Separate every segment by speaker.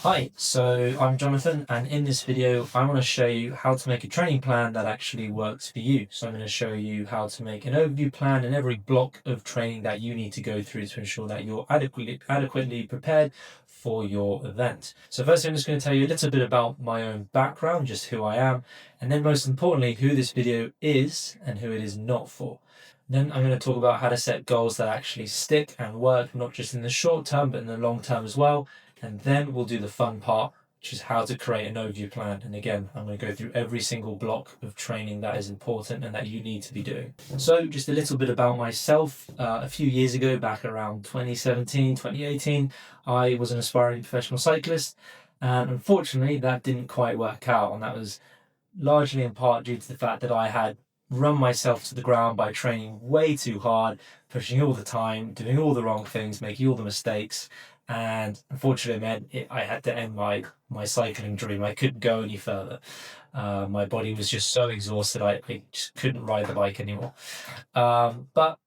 Speaker 1: Hi, so I'm Jonathan, and in this video, I want to show you how to make a training plan that actually works for you. So I'm going to show you how to make an overview plan and every block of training that you need to go through to ensure that you're adequately prepared for your event. So first, I'm just going to tell you a little bit about my own background, just who I am, and then most importantly, who this video is and who it is not for. Then I'm going to talk about how to set goals that actually stick and work, not just in the short term, but in the long term as well. And then we'll do the fun part, which is how to create an overview plan. And again, I'm going to go through every single block of training that is important and that you need to be doing. So just a little bit about myself. A few years ago, back around 2017, 2018, I was an aspiring professional cyclist. And unfortunately, that didn't quite work out. And that was largely in part due to the fact that I had run myself to the ground by training way too hard, pushing all the time, doing all the wrong things, making all the mistakes. And unfortunately, I had to end my cycling dream. I couldn't go any further. My body was just so exhausted, I just couldn't ride the bike anymore. But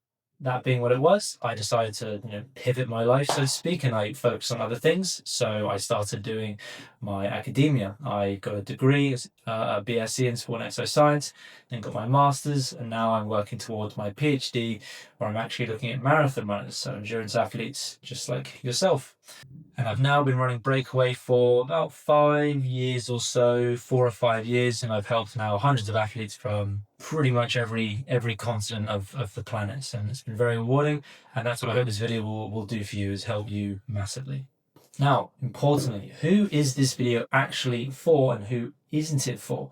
Speaker 1: that being what it was, I decided to pivot my life, so to speak, and I focused on other things. So I started doing my academia. I got a degree, a BSc in sport and exercise science, then got my master's, and now I'm working towards my PhD, where I'm actually looking at marathon runners, so endurance athletes just like yourself. And I've now been running Breakaway for about 5 years or so, 4 or 5 years, and I've helped now hundreds of athletes from pretty much every continent of the planet. And it's been very rewarding, and that's what I hope this video will do for you, is help you massively. Now, importantly, who is this video actually for and who isn't it for?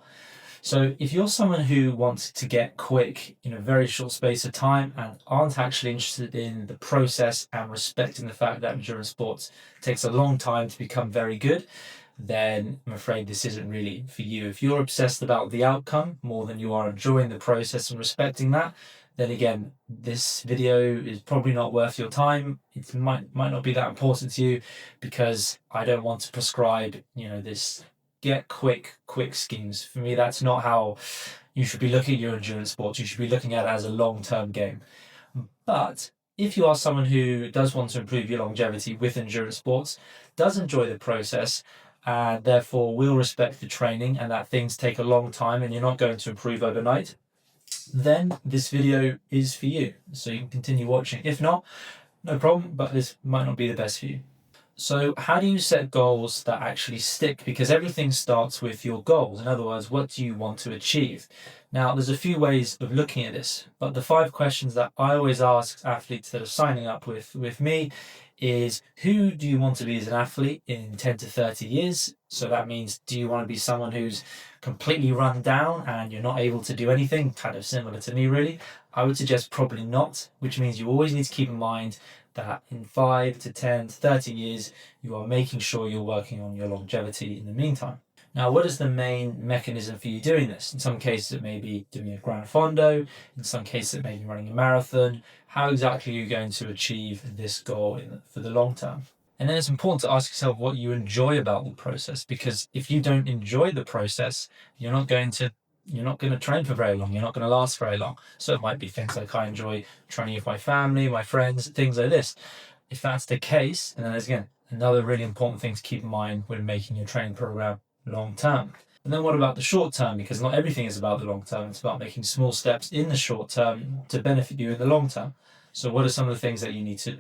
Speaker 1: So if you're someone who wants to get quick in a very short space of time and aren't actually interested in the process and respecting the fact that endurance sports takes a long time to become very good, then I'm afraid this isn't really for you. If you're obsessed about the outcome more than you are enjoying the process and respecting that, then again, this video is probably not worth your time. It might not be that important to you, because I don't want to prescribe, this get quick schemes. For me, that's not how you should be looking at your endurance sports. You should be looking at it as a long-term game. But if you are someone who does want to improve your longevity with endurance sports, does enjoy the process, and therefore will respect the training and that things take a long time and you're not going to improve overnight, then this video is for you. So you can continue watching. If not, no problem, but this might not be the best for you. So how do you set goals that actually stick? Because everything starts with your goals. In other words, what do you want to achieve? Now, there's a few ways of looking at this, but the 5 questions that I always ask athletes that are signing up with me is, who do you want to be as an athlete in 10 to 30 years? So that means, do you want to be someone who's completely run down and you're not able to do anything? Kind of similar to me, really. I would suggest probably not, which means you always need to keep in mind that in 5 to 10 to 30 years, you are making sure you're working on your longevity in the meantime. Now, what is the main mechanism for you doing this? In some cases, it may be doing a Gran Fondo. In some cases, it may be running a marathon. How exactly are you going to achieve this goal for the long term? And then it's important to ask yourself what you enjoy about the process, because if you don't enjoy the process, you're not going to train for very long. You're not going to last very long. So it might be things like, I enjoy training with my family, my friends, things like this. If that's the case, and then there's, again, another really important thing to keep in mind when making your training program long term. And then what about the short term? Because not everything is about the long term. It's about making small steps in the short term to benefit you in the long term. So what are some of the things that you need to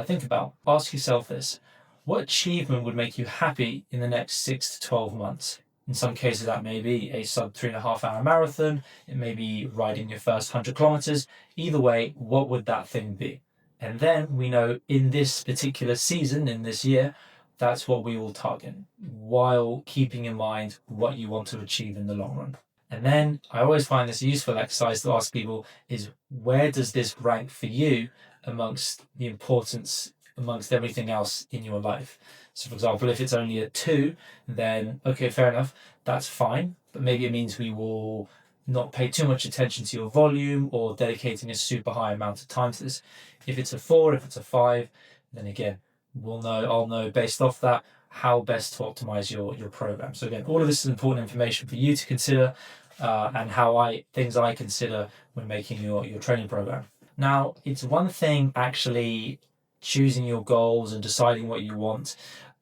Speaker 1: think about? Ask yourself this: what achievement would make you happy in the next 6 to 12 months? In some cases, that may be a sub 3.5 hour marathon. It may be riding your first 100 kilometers. Either way, what would that thing be? And then we know, in this particular season, in this year, that's what we will target, while keeping in mind what you want to achieve in the long run. And then I always find this a useful exercise to ask people is, where does this rank for you amongst the importance, amongst everything else in your life? So for example, if it's only a 2, then okay, fair enough, that's fine. But maybe it means we will not pay too much attention to your volume or dedicating a super high amount of time to this. If it's a 4, if it's a 5, then again, I'll know based off that how best to optimize your program. So again, all of this is important information for you to consider, and things I consider when making your training program. Now, it's one thing actually choosing your goals and deciding what you want,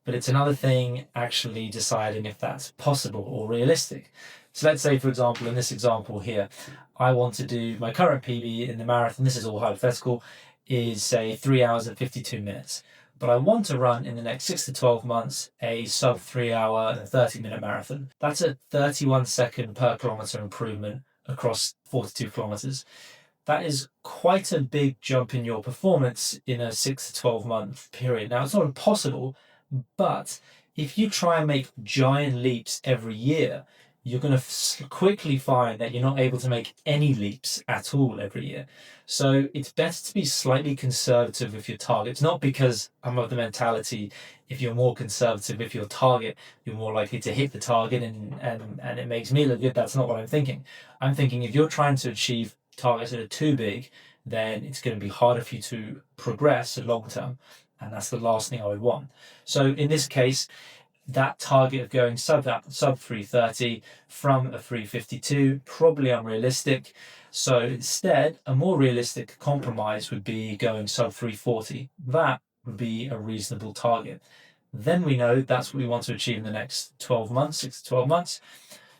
Speaker 1: but it's another thing actually deciding if that's possible or realistic. So let's say, for example, in this example here, I want to do my current PB in the marathon, this is all hypothetical, is say 3 hours and 52 minutes. But I want to run in the next 6 to 12 months a sub 3 hour and 30-minute marathon. That's a 31 second per kilometer improvement across 42 kilometers. That is quite a big jump in your performance in a 6 to 12 month period. Now, it's not impossible, but if you try and make giant leaps every year, you're going to quickly find that you're not able to make any leaps at all every year. So it's better to be slightly conservative with your targets, not because I'm of the mentality if you're more conservative with your target, you're more likely to hit the target and it makes me look good. That's not what I'm thinking. I'm thinking if you're trying to achieve targets that are too big, then it's going to be harder for you to progress long term. And that's the last thing I would want. So in this case, that target of going sub 330 from a 352, probably unrealistic. So instead, a more realistic compromise would be going sub 340. That would be a reasonable target. Then we know that's what we want to achieve in the next 12 months, 6 to 12 months,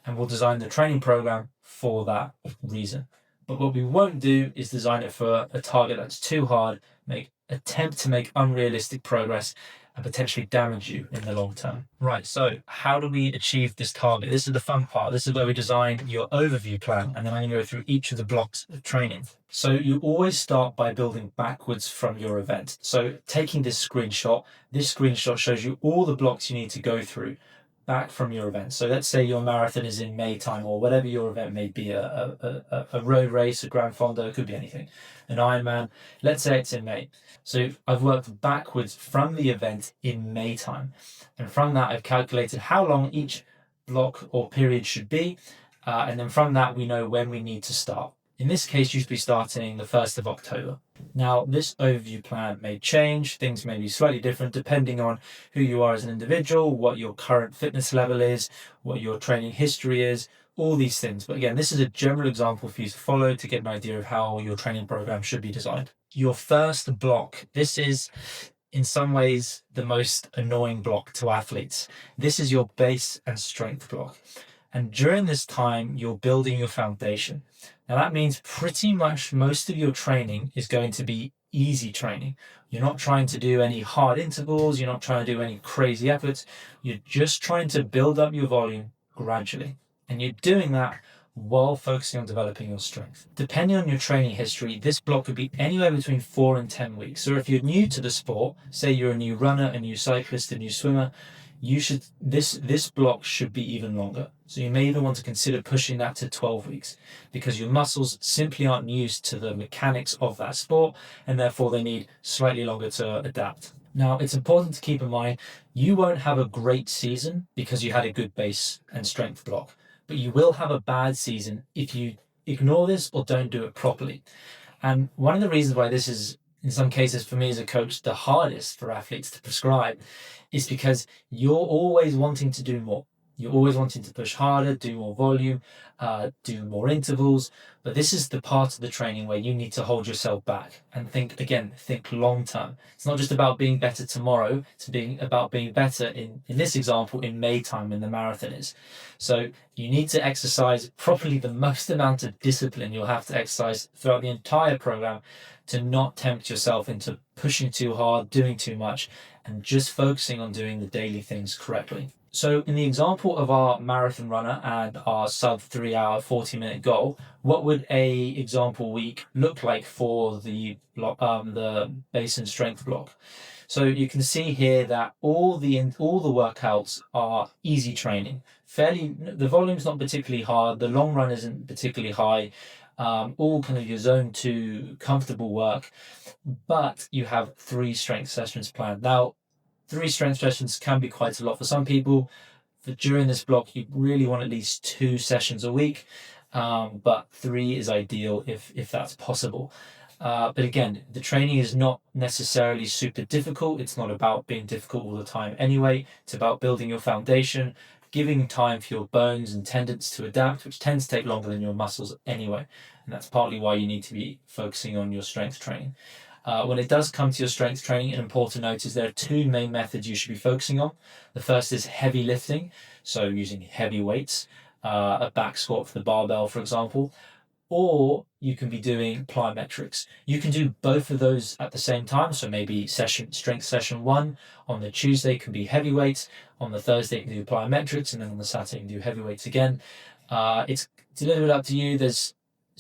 Speaker 1: and we'll design the training program for that reason. But what we won't do is design it for a target that's too hard, attempt to make unrealistic progress, and potentially damage you in the long term. Right, so how do we achieve this target? This is the fun part. This is where we design your overview plan, and then I'm going to go through each of the blocks of training. So you always start by building backwards from your event. So taking this screenshot shows you all the blocks you need to go through back from your event. So let's say your marathon is in May time, or whatever your event may be, a road race, a Grand Fondo, it could be anything, an Ironman. Let's say it's in May. So I've worked backwards from the event in May time. And from that, I've calculated how long each block or period should be. And then from that, we know when we need to start. In this case, you should be starting the 1st of October. Now, this overview plan may change. Things may be slightly different depending on who you are as an individual, what your current fitness level is, what your training history is, all these things. But again, this is a general example for you to follow to get an idea of how your training program should be designed. Your first block, this is in some ways the most annoying block to athletes. This is your base and strength block. And during this time, you're building your foundation. Now that means pretty much most of your training is going to be easy training. You're not trying to do any hard intervals. You're not trying to do any crazy efforts. You're just trying to build up your volume gradually. And you're doing that while focusing on developing your strength. Depending on your training history, this block could be anywhere between 4 and 10 weeks. So if you're new to the sport, say you're a new runner, a new cyclist, a new swimmer, this block should be even longer. So you may even want to consider pushing that to 12 weeks because your muscles simply aren't used to the mechanics of that sport and therefore they need slightly longer to adapt. Now, it's important to keep in mind, you won't have a great season because you had a good base and strength block, but you will have a bad season if you ignore this or don't do it properly. And one of the reasons why this is, in some cases for me as a coach, the hardest for athletes to prescribe is because you're always wanting to do more. You're always wanting to push harder, do more volume, do more intervals. But this is the part of the training where you need to hold yourself back and think long term. It's not just about being better tomorrow. It's about being better in this example, in May time when the marathon is. So you need to exercise probably the most amount of discipline you'll have to exercise throughout the entire program to not tempt yourself into pushing too hard, doing too much, and just focusing on doing the daily things correctly. So in the example of our marathon runner and our sub 3 hour, 40-minute goal, what would a example week look like for the base and strength block? So you can see here that all the workouts are easy training. The volume's not particularly hard. The long run isn't particularly high. All kind of your zone 2 comfortable work, but you have 3 strength sessions planned. Now, 3 strength sessions can be quite a lot for some people. During this block, you really want at least 2 sessions a week, but 3 is ideal if that's possible. But again, the training is not necessarily super difficult. It's not about being difficult all the time anyway. It's about building your foundation, giving time for your bones and tendons to adapt, which tends to take longer than your muscles anyway. And that's partly why you need to be focusing on your strength training. When it does come to your strength training, an important note is there are two main methods you should be focusing on. The first is heavy lifting, so using heavy weights, a back squat for the barbell, for example, or you can be doing plyometrics. You can do both of those at the same time. So maybe strength session 1 on the Tuesday can be heavy weights, on the Thursday you can do plyometrics, and then on the Saturday you can do heavy weights again. It's a little bit up to you. As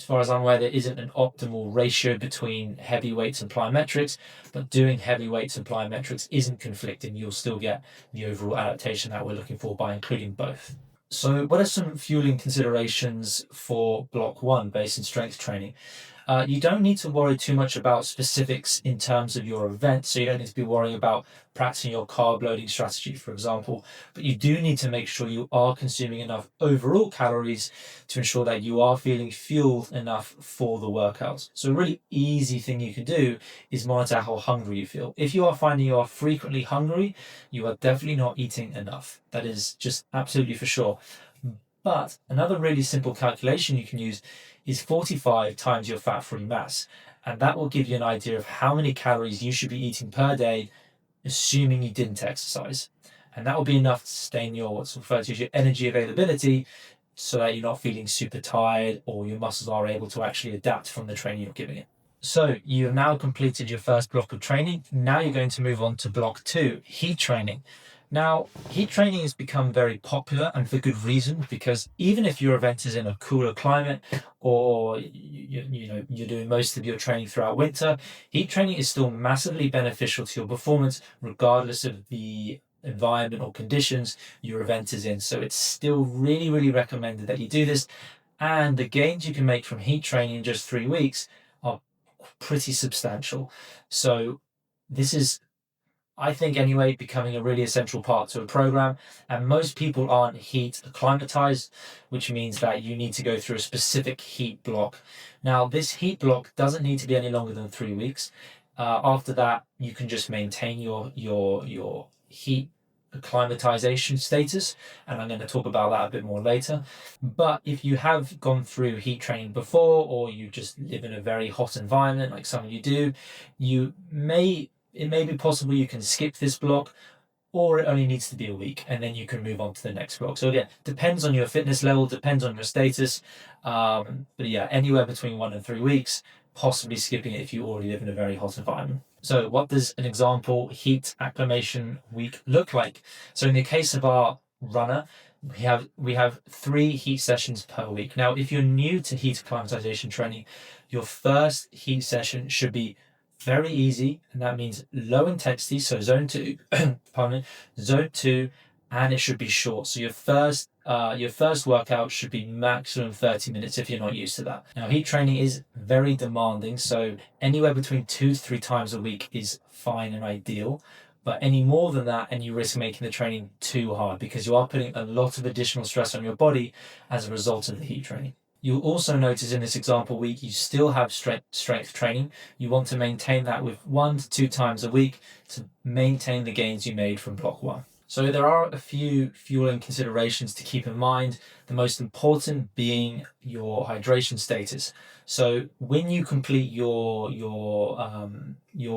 Speaker 1: far as I'm aware, there isn't an optimal ratio between heavy weights and plyometrics, but doing heavy weights and plyometrics isn't conflicting. You'll still get the overall adaptation that we're looking for by including both. So what are some fueling considerations for block 1 based in strength training? You don't need to worry too much about specifics in terms of your event. So you don't need to be worrying about practicing your carb loading strategy, for example, but you do need to make sure you are consuming enough overall calories to ensure that you are feeling fueled enough for the workouts. So a really easy thing you can do is monitor how hungry you feel. If you are finding you are frequently hungry, you are definitely not eating enough. That is just absolutely for sure. But another really simple calculation you can use is 45 times your fat-free mass. And that will give you an idea of how many calories you should be eating per day, assuming you didn't exercise. And that will be enough to sustain your what's referred to as your energy availability, so that you're not feeling super tired or your muscles are able to actually adapt from the training you're giving it. So you have now completed your first block of training. Now you're going to move on to block 2, heat training. Now, heat training has become very popular, and for good reason, because even if your event is in a cooler climate or you're doing most of your training throughout winter, heat training is still massively beneficial to your performance regardless of the environment or conditions your event is in. So it's still really, really recommended that you do this, and the gains you can make from heat training in just 3 weeks are pretty substantial. So this is, I think anyway, becoming a really essential part to a program, and most people aren't heat acclimatized, which means that you need to go through a specific heat block. Now, this heat block doesn't need to be any longer than 3 weeks. After that, you can just maintain your heat acclimatization status, and I'm going to talk about that a bit more later. But if you have gone through heat training before, or you just live in a very hot environment like some of you do, it may be possible you can skip this block, or it only needs to be a week and then you can move on to the next block. So again, depends on your fitness level, depends on your status. But yeah, anywhere between 1 and 3 weeks, possibly skipping it if you already live in a very hot environment. So what does an example heat acclimation week look like? So in the case of our runner, we have 3 heat sessions per week. Now, if you're new to heat acclimatization training, your first heat session should be very easy, and that means low intensity, so zone 2, zone 2, and it should be short. So your first workout should be maximum 30 minutes if you're not used to that. Now, heat training is very demanding, so anywhere between 2 to 3 times a week is fine and ideal. But any more than that, and you risk making the training too hard, because you are putting a lot of additional stress on your body as a result of the heat training. You'll also notice in this example week, you still have strength training. You want to maintain that with 1 to 2 times a week to maintain the gains you made from block 1. So there are a few fueling considerations to keep in mind, the most important being your hydration status. So when you complete your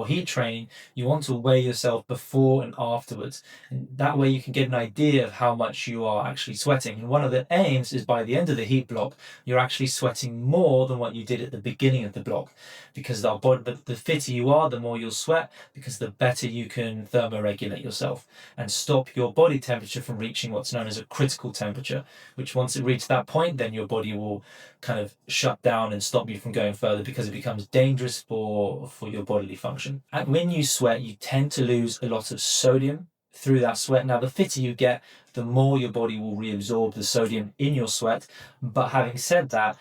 Speaker 1: heat training, you want to weigh yourself before and afterwards. And that way you can get an idea of how much you are actually sweating. And one of the aims is by the end of the heat block, you're actually sweating more than what you did at the beginning of the block. Because the fitter you are, the more you'll sweat, because the better you can thermoregulate yourself and stop your body temperature from reaching what's known as a critical temperature, which once it reaches that point, then your body will kind of shut down and stop you from going further because it becomes dangerous for your bodily function. And when you sweat, you tend to lose a lot of sodium through that sweat. Now, the fitter you get, the more your body will reabsorb the sodium in your sweat. But having said that,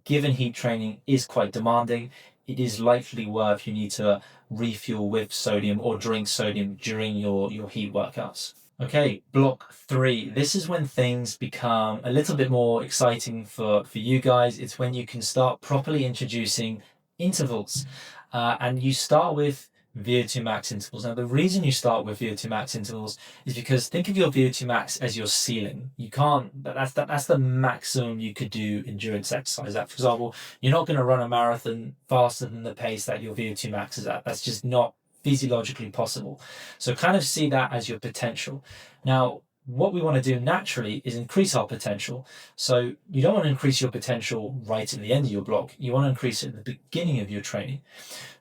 Speaker 1: given heat training is quite demanding, it is likely worth you need to refuel with sodium or drink sodium during your heat workouts. Okay, block 3. This is when things become a little bit more exciting for you guys. It's when you can start properly introducing intervals. And you start with VO2 max intervals. Now, the reason you start with VO2 max intervals is because think of your VO2 max as your ceiling. You can't, that's the maximum you could do endurance exercise at. For example, you're not going to run a marathon faster than the pace that your VO2 max is at. That's just not physiologically possible. So kind of see that as your potential. Now, what we want to do naturally is increase our potential. So you don't want to increase your potential right at the end of your block. You want to increase it at the beginning of your training.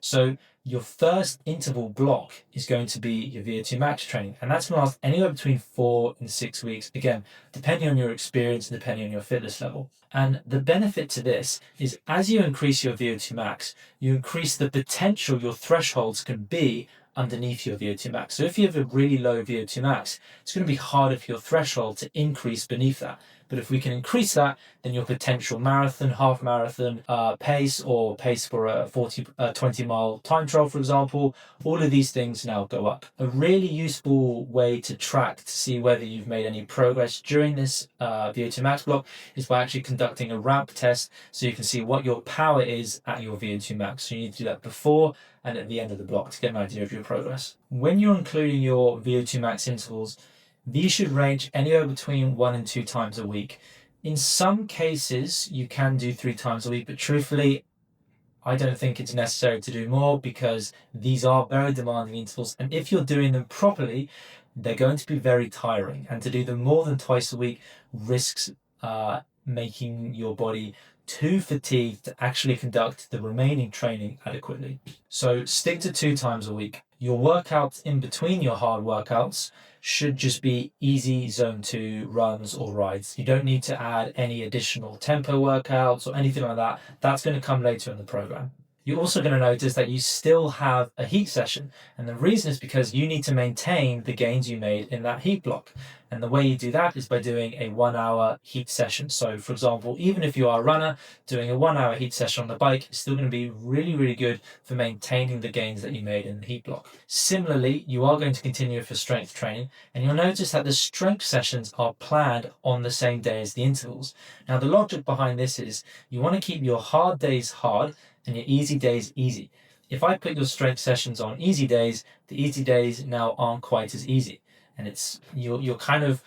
Speaker 1: So your first interval block is going to be your VO2 max training, and that's going to last anywhere between 4 and 6 weeks, again, depending on your experience and depending on your fitness level. And the benefit to this is as you increase your VO2 max, you increase the potential your thresholds can be underneath your VO2 max. So if you have a really low VO2 max, it's going to be harder for your threshold to increase beneath that. But if we can increase that, then your potential marathon, half marathon pace, or pace for a 20-mile time trial, for example, all of these things now go up. A really useful way to track to see whether you've made any progress during this VO2 max block is by actually conducting a ramp test, so you can see what your power is at your VO2 max. So you need to do that before and at the end of the block to get an idea of your progress. When you're including your VO2 max intervals, these should range anywhere between 1 and 2 times a week. In some cases, you can do 3 times a week, but truthfully, I don't think it's necessary to do more because these are very demanding intervals. And if you're doing them properly, they're going to be very tiring. And to do them more than twice a week risks making your body too fatigued to actually conduct the remaining training adequately. So stick to 2 times a week. Your workouts in between your hard workouts should just be easy zone 2 runs or rides. You don't need to add any additional tempo workouts or anything like that. That's going to come later in the program. You're also going to notice that you still have a heat session. And the reason is because you need to maintain the gains you made in that heat block. And the way you do that is by doing a 1-hour heat session. So for example, even if you are a runner, doing a 1-hour heat session on the bike is still going to be really, really good for maintaining the gains that you made in the heat block. Similarly, you are going to continue for strength training, and you'll notice that the strength sessions are planned on the same day as the intervals. Now, the logic behind this is you want to keep your hard days hard and your easy days easy. If I put your strength sessions on easy days, the easy days now aren't quite as easy. And it's you're kind of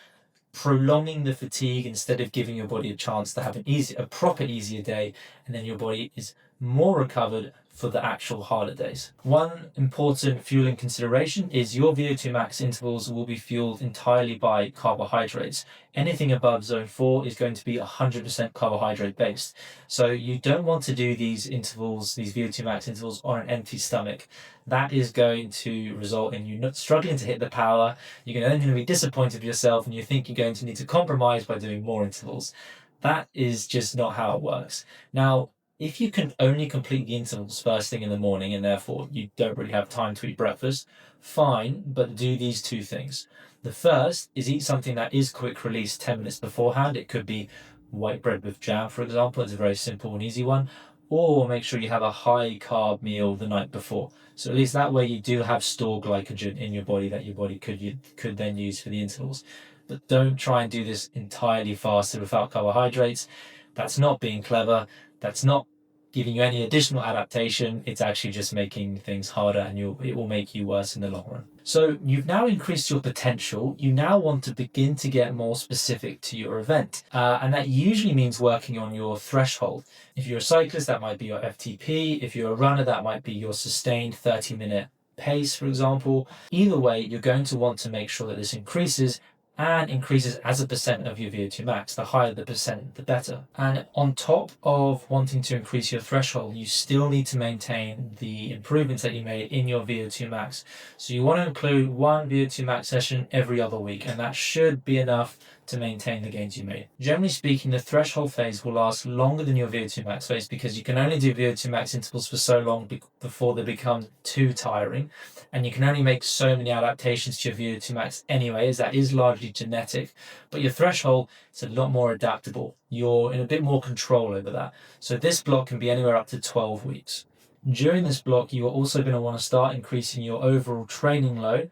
Speaker 1: prolonging the fatigue instead of giving your body a chance to have a proper easier day, and then your body is more recovered for the actual harder days. One important fueling consideration is your VO2 max intervals will be fueled entirely by carbohydrates. Anything above zone 4 is going to be 100% carbohydrate based. So you don't want to do these intervals, these VO2 max intervals, on an empty stomach. That is going to result in you not struggling to hit the power. You're then going to be disappointed with yourself, and you think you're going to need to compromise by doing more intervals. That is just not how it works. Now, if you can only complete the intervals first thing in the morning and therefore you don't really have time to eat breakfast, fine, but do these 2 things. The first is eat something that is quick release 10 minutes beforehand. It could be white bread with jam, for example. It's a very simple and easy one. Or make sure you have a high carb meal the night before. So at least that way you do have stored glycogen in your body that your body could then use for the intervals. But don't try and do this entirely fasted without carbohydrates. That's not being clever. That's not giving you any additional adaptation. It's actually just making things harder, and it will make you worse in the long run. So you've now increased your potential. You now want to begin to get more specific to your event. And that usually means working on your threshold. If you're a cyclist, that might be your FTP. If you're a runner, that might be your sustained 30-minute pace, for example. Either way, you're going to want to make sure that this increases and increases as a percent of your VO2 max. The higher the percent, the better. And on top of wanting to increase your threshold, you still need to maintain the improvements that you made in your VO2 max. So you want to include 1 VO2 max session every other week, and that should be enough to maintain the gains you made. Generally speaking, the threshold phase will last longer than your VO2 max phase because you can only do VO2 max intervals for so long before they become too tiring. And you can only make so many adaptations to your VO2 max anyway, as that is largely genetic. But your threshold is a lot more adaptable. You're in a bit more control over that. So this block can be anywhere up to 12 weeks. During this block, you are also going to want to start increasing your overall training load,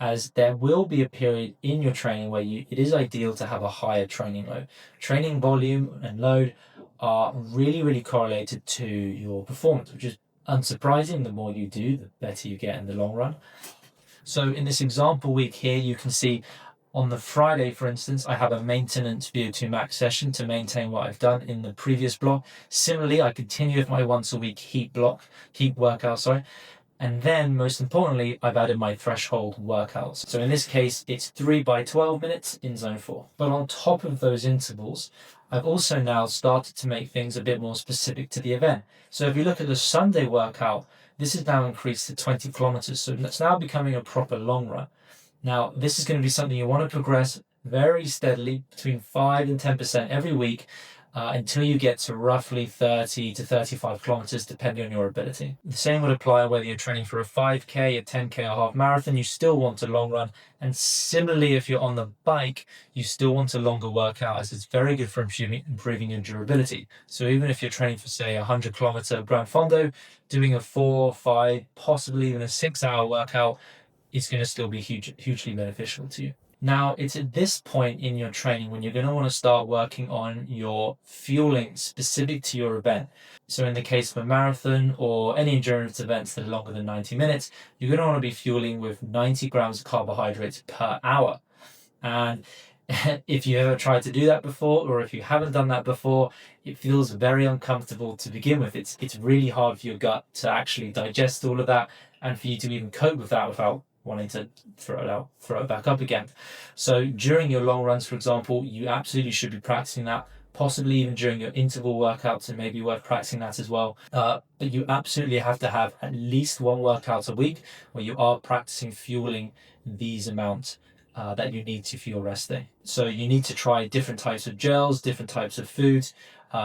Speaker 1: as there will be a period in your training where it is ideal to have a higher training load. Training volume and load are really, really correlated to your performance, which is Unsurprising, the more you do, the better you get in the long run. So in this example week here, you can see on the Friday, for instance, I have a maintenance VO2 max session to maintain what I've done in the previous block. Similarly, I continue with my once a week heat workout, and then most importantly, I've added my threshold workouts. So in this case, it's 3 by 12 minutes in zone 4. But on top of those intervals, I've also now started to make things a bit more specific to the event. So if you look at the Sunday workout, this is now increased to 20 kilometers. So it's now becoming a proper long run. Now, this is going to be something you want to progress very steadily, between 5 and 10% every week, until you get to roughly 30 to 35 kilometers, depending on your ability. The same would apply whether you're training for a 5K, a 10K, or half marathon. You still want a long run. And similarly, if you're on the bike, you still want a longer workout, as it's very good for improving your durability. So even if you're training for, say, a 100-kilometer Gran Fondo, doing a 4, 5, possibly even a 6-hour workout is going to still be hugely beneficial to you. Now, it's at this point in your training when you're going to want to start working on your fueling specific to your event. So in the case of a marathon or any endurance events that are longer than 90 minutes, you're going to want to be fueling with 90 grams of carbohydrates per hour. And if you ever tried to do that before, or if you haven't done that before, it feels very uncomfortable to begin with. It's really hard for your gut to actually digest all of that and for you to even cope with that without wanting to throw it back up again. So during your long runs, for example, you absolutely should be practicing that, possibly even during your interval workouts, and maybe worth practicing that as well. But you absolutely have to have at least one workout a week where you are practicing fueling these amounts that you need to for your rest day. So you need to try different types of gels, different types of foods,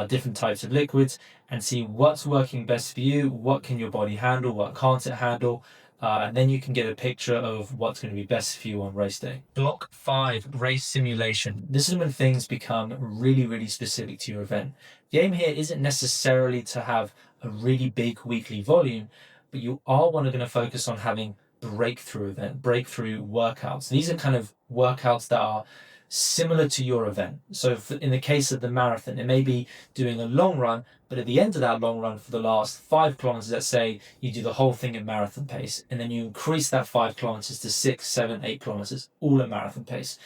Speaker 1: different types of liquids, and see what's working best for you, what can your body handle, what can't it handle, and then you can get a picture of what's going to be best for you on race day. Block 5, race simulation. This is when things become really, really specific to your event. The aim here isn't necessarily to have a really big weekly volume, but you are going to focus on having breakthrough workouts. These are kind of workouts that are similar to your event. So in the case of the marathon, it may be doing a long run, but at the end of that long run, for the last 5 kilometers, let's say you do the whole thing at marathon pace, and then you increase that 5 kilometers to 6, 7, 8 kilometers, all at marathon pace.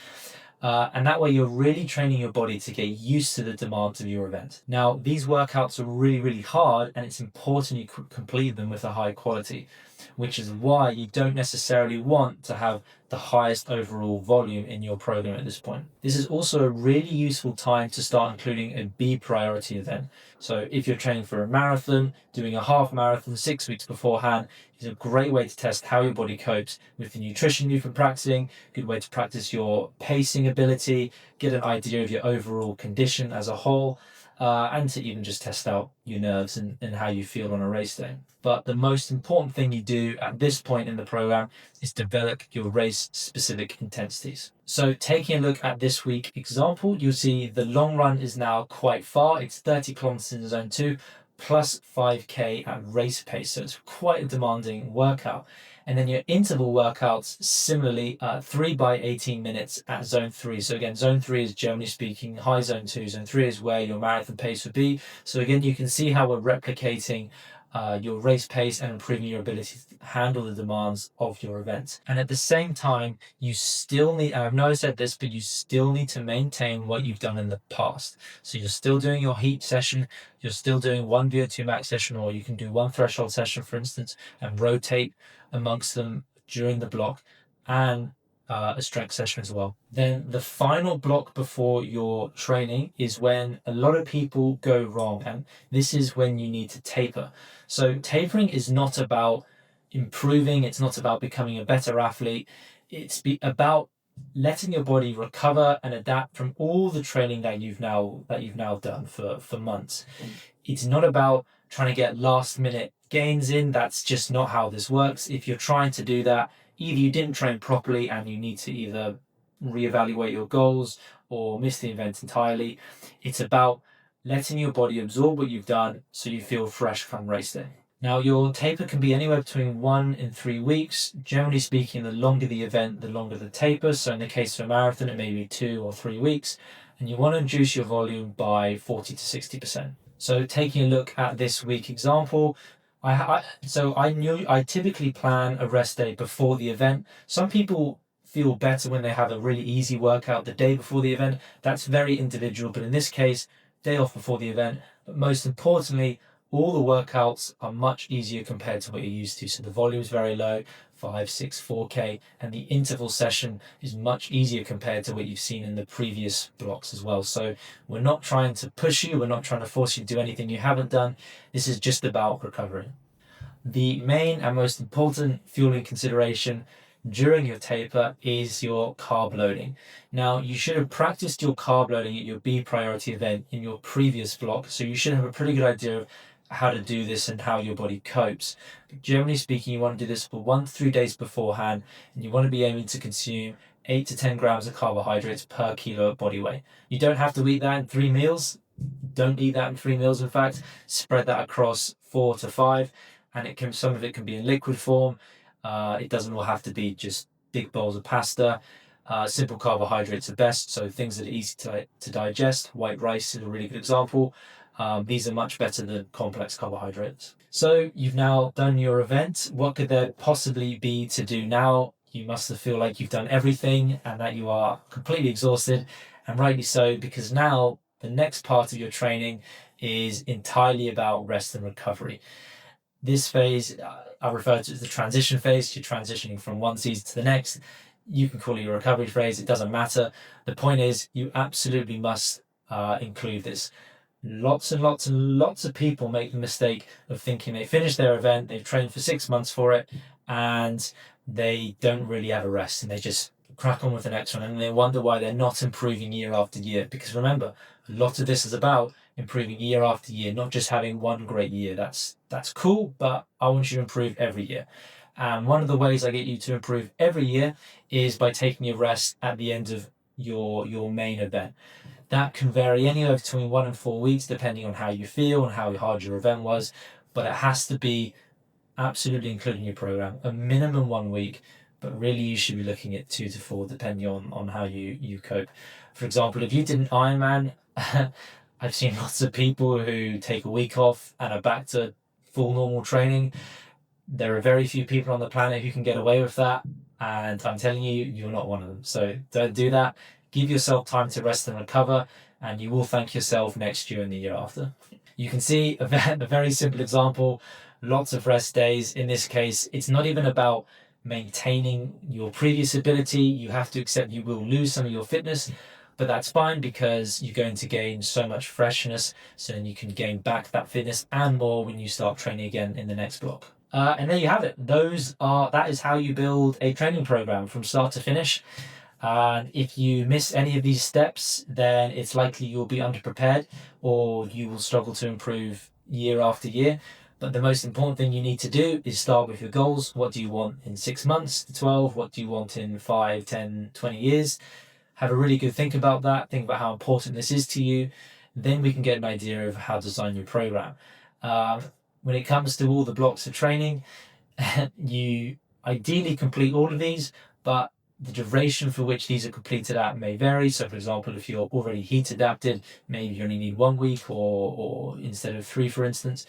Speaker 1: And that way you're really training your body to get used to the demands of your event. Now, these workouts are really, really hard, and it's important you complete them with a high quality, which is why you don't necessarily want to have the highest overall volume in your program at this point. This is also a really useful time to start including a B priority event. So if you're training for a marathon, doing a half marathon 6 weeks beforehand is a great way to test how your body copes with the nutrition you've been practicing, good way to practice your pacing ability, get an idea of your overall condition as a whole, and to even just test out your nerves and how you feel on a race day. But the most important thing you do at this point in the program is develop your race specific intensities. So taking a look at this week example, you'll see the long run is now quite far. It's 30 kilometers in zone 2 plus 5K at race pace. So it's quite a demanding workout. And then your interval workouts, similarly, 3 by 18 minutes at zone 3. So again, zone 3 is generally speaking high zone 2. Zone 3 is where your marathon pace would be. So again, you can see how we're replicating your race pace and improving your ability to handle the demands of your event. And at the same time, you still need, I know I said this, but you still need to maintain what you've done in the past. So you're still doing your heat session, you're still doing one VO2 max session, or you can do one threshold session, for instance, and rotate amongst them during the block, and a strength session as well. Then the final block before your training is when a lot of people go wrong, and this is when you need to taper. So tapering is not about improving, it's not about becoming a better athlete, it's about letting your body recover and adapt from all the training that you've now done for months. It's not about trying to get last minute gains in. That's just not how this works. If you're trying to do that, either you didn't train properly and you need to either reevaluate your goals or miss the event entirely. It's about letting your body absorb what you've done so you feel fresh come race day. Now, your taper can be anywhere between 1 and 3 weeks. Generally speaking, the longer the event, the longer the taper. So in the case of a marathon, it may be 2 or 3 weeks. And you want to reduce your volume by 40 to 60%. So taking a look at this week example, I typically plan a rest day before the event. Some people feel better when they have a really easy workout the day before the event. That's very individual, but in this case, day off before the event. But most importantly, all the workouts are much easier compared to what you're used to. So the volume is very low, 5, 6, 4K, and the interval session is much easier compared to what you've seen in the previous blocks as well. So we're not trying to push you, we're not trying to force you to do anything you haven't done. This is just about recovery. The main and most important fueling consideration during your taper is your carb loading. Now, you should have practiced your carb loading at your B priority event in your previous block, so you should have a pretty good idea of how to do this and how your body copes. But generally speaking, you want to do this for 1 to 3 days beforehand, and you want to be aiming to consume 8 to 10 grams of carbohydrates per kilo of body weight. You don't have to eat that in 3 meals. Don't eat that in 3 meals, in fact. Spread that across 4 to 5, and some of it can be in liquid form. It doesn't all have to be just big bowls of pasta. Simple carbohydrates are best, so things that are easy to digest. White rice is a really good example. These are much better than complex carbohydrates. So you've now done your event. What could there possibly be to do now? You must feel like you've done everything and that you are completely exhausted, and rightly so, because now the next part of your training is entirely about rest and recovery. This phase, I refer to as the transition phase. You're transitioning from one season to the next. You can call it your recovery phase. It doesn't matter. The point is, you absolutely must include this. Lots and lots and lots of people make the mistake of thinking they finished their event, they've trained for 6 months for it, and they don't really have a rest, and they just crack on with the next one, and they wonder why they're not improving year after year. Because remember, a lot of this is about improving year after year, not just having one great year. That's cool, but I want you to improve every year. And one of the ways I get you to improve every year is by taking a rest at the end of your main event. That can vary anywhere between 1 and 4 weeks, depending on how you feel and how hard your event was, but it has to be absolutely included in your program. A minimum 1 week, but really you should be looking at 2 to 4, depending on how you cope. For example, if you did an Ironman, I've seen lots of people who take a week off and are back to full normal training. There are very few people on the planet who can get away with that, and I'm telling you, you're not one of them. So don't do that. Give yourself time to rest and recover, and you will thank yourself next year and the year after. You can see a very simple example, lots of rest days. In this case, it's not even about maintaining your previous ability. You have to accept you will lose some of your fitness, but that's fine because you're going to gain so much freshness, so then you can gain back that fitness and more when you start training again in the next block. And there you have it. That is how you build a training program from start to finish. And if you miss any of these steps, then it's likely you'll be underprepared or you will struggle to improve year after year. But the most important thing you need to do is start with your goals. What do you want in 6 months to 12? What do you want in 5, 10, 20 years? Have a really good think about that. Think about how important this is to you. Then we can get an idea of how to design your program. When it comes to all the blocks of training, you ideally complete all of these, but the duration for which these are completed at may vary. So for example, if you're already heat adapted, maybe you only need 1 week or instead of 3, for instance.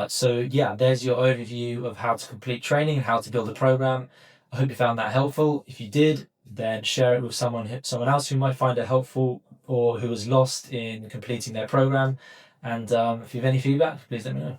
Speaker 1: So yeah, there's your overview of how to complete training and how to build a program. I hope you found that helpful. If you did, then share it with someone else who might find it helpful or who was lost in completing their program. And if you have any feedback, please let me know.